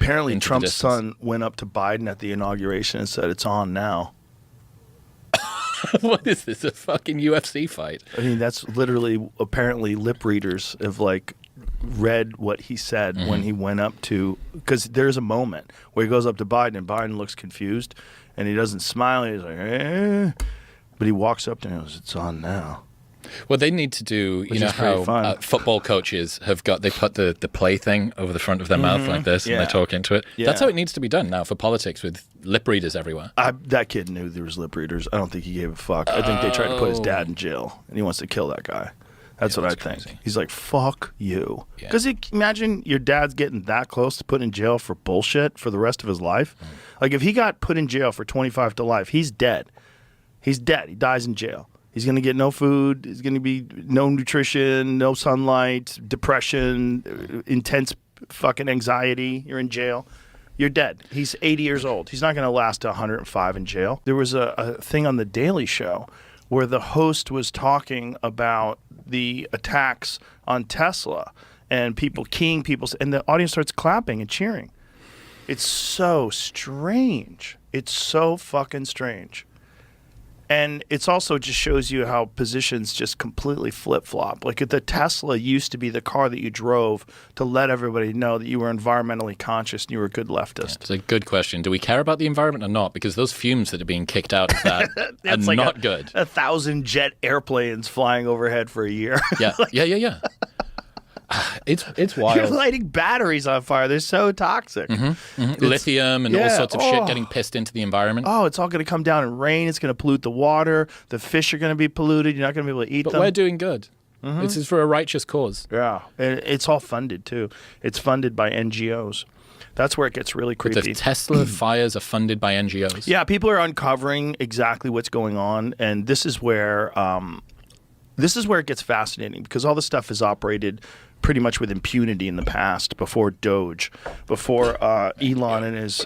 Apparently, Trump's son went up to Biden at the inauguration and said, "It's on now." What is this? A fucking UFC fight? I mean, that's literally apparently lip readers have like read what he said when he went up to, because there's a moment where he goes up to Biden and Biden looks confused and he doesn't smile. He's like, eh. But he walks up to him and goes, "It's on now." Well, they need to do, you know how football coaches have got, they put the play thing over the front of their mouth like this and they talk into it. Yeah. That's how it needs to be done now for politics with lip readers everywhere. That kid knew there was lip readers. I don't think he gave a fuck. I think they tried to put his dad in jail and he wants to kill that guy. That's what I think. Crazy. He's like, fuck you. Because imagine your dad's getting that close to put in jail for bullshit for the rest of his life. Like if he got put in jail for 25 to life, he's dead. He's dead. He dies in jail. He's going to get no food. He's going to be no nutrition, no sunlight, depression, intense fucking anxiety. You're in jail. You're dead. He's 80 years old. He's not going to last to 105 in jail. There was a thing on The Daily Show where the host was talking about the attacks on Tesla and people keying people, and the audience starts clapping and cheering. It's so strange. It's so fucking strange. And it's also just shows you how positions just completely flip-flop. Like the Tesla used to be the car that you drove to let everybody know that you were environmentally conscious and you were a good leftist. Yeah, it's a good question. Do we care about the environment or not? Because those fumes that are being kicked out of that are like not good. 1,000 jet airplanes flying overhead for a year. Yeah, yeah. It's wild. You're lighting batteries on fire. They're so toxic. Lithium and all sorts of shit getting pissed into the environment. Oh, it's all going to come down in rain. It's going to pollute the water. The fish are going to be polluted. You're not going to be able to eat them. But we're doing good. This is for a righteous cause. Yeah. And it's all funded, too. It's funded by NGOs. That's where it gets really creepy. But the Tesla fires are funded by NGOs. Yeah, people are uncovering exactly what's going on. And this is where it gets fascinating, because all this stuff is operated pretty much with impunity in the past, before Doge, before Elon and his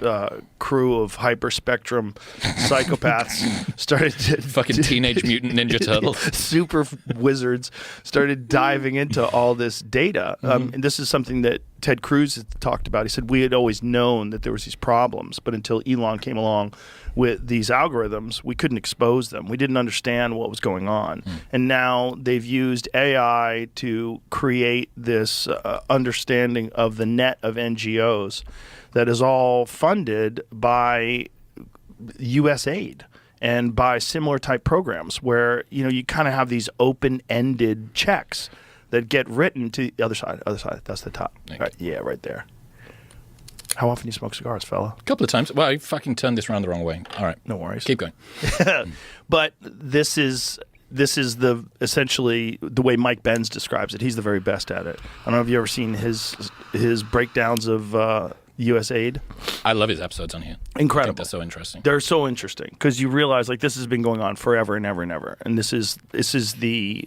crew of hyperspectrum psychopaths started to... Fucking Teenage Mutant Ninja Turtles. Super wizards started diving into all this data. And this is something that Ted Cruz had talked about. He said, we had always known that there was these problems, but until Elon came along with these algorithms, we couldn't expose them. We didn't understand what was going on. And now they've used AI to create this understanding of the net of NGOs that is all funded by U.S. aid and by similar type programs where, you know, you kind of have these open-ended checks that get written to the other side. That's the top. Right, yeah, right there. How often do you smoke cigars, fella? A couple of times. Well, I fucking turned this around the wrong way. All right. No worries. Keep going. But this is the essentially the way Mike Benz describes it. He's the very best at it. I don't know if you've ever seen his breakdowns of U.S. aid. I love his episodes on here. Incredible. I think they're so interesting. They're so interesting because you realize like this has been going on forever and ever and ever. And this is the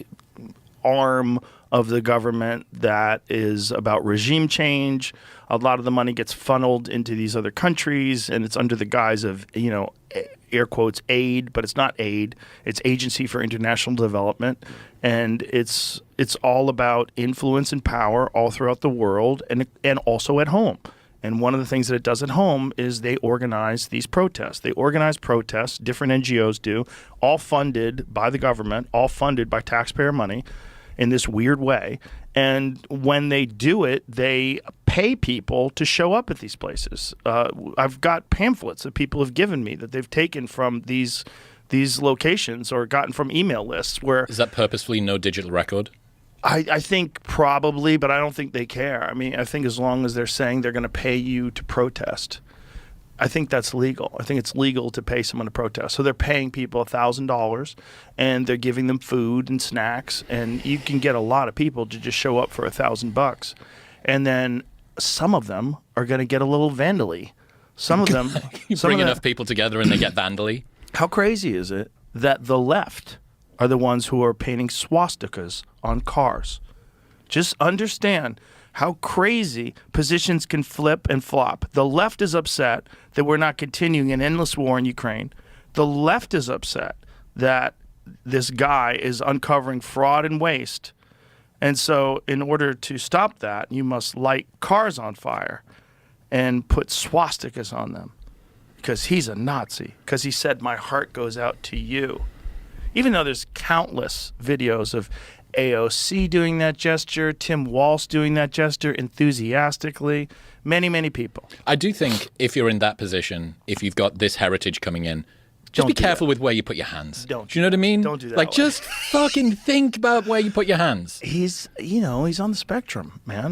arm of the government that is about regime change. A lot of the money gets funneled into these other countries, and it's under the guise of, you know, air quotes, aid, but it's not aid. It's Agency for International Development, and it's all about influence and power all throughout the world and also at home. And one of the things that it does at home is they organize these protests. They organize protests, different NGOs do, all funded by the government, all funded by taxpayer money in this weird way. And when they do it, they pay people to show up at these places. I've got pamphlets that people have given me that they've taken from these locations or gotten from email lists. Where is that purposefully no digital record? I think probably, but I don't think they care. I mean, I think as long as they're saying they're going to pay you to protest, I think that's legal. I think it's legal to pay someone to protest. So they're paying people $1,000 and they're giving them food and snacks, and you can get a lot of people to just show up for $1,000. And then some of them are going to get a little vandally. Some of them you bring enough people together and they get vandally. How crazy is it that the left are the ones who are painting swastikas on cars? Just understand how crazy positions can flip and flop. The left is upset that we're not continuing an endless war in Ukraine. The left is upset that this guy is uncovering fraud and waste. And so in order to stop that, you must light cars on fire. and put swastikas on them because he's a Nazi, because he said, my heart goes out to you. Even though there's countless videos of AOC doing that gesture, Tim Walsh doing that gesture enthusiastically, many people. I do think if you're in that position, if you've got this heritage coming in, just be careful with where you put your hands. Do you know what I mean? Don't do that. Like, just fucking think about where you put your hands. He's on the spectrum, man.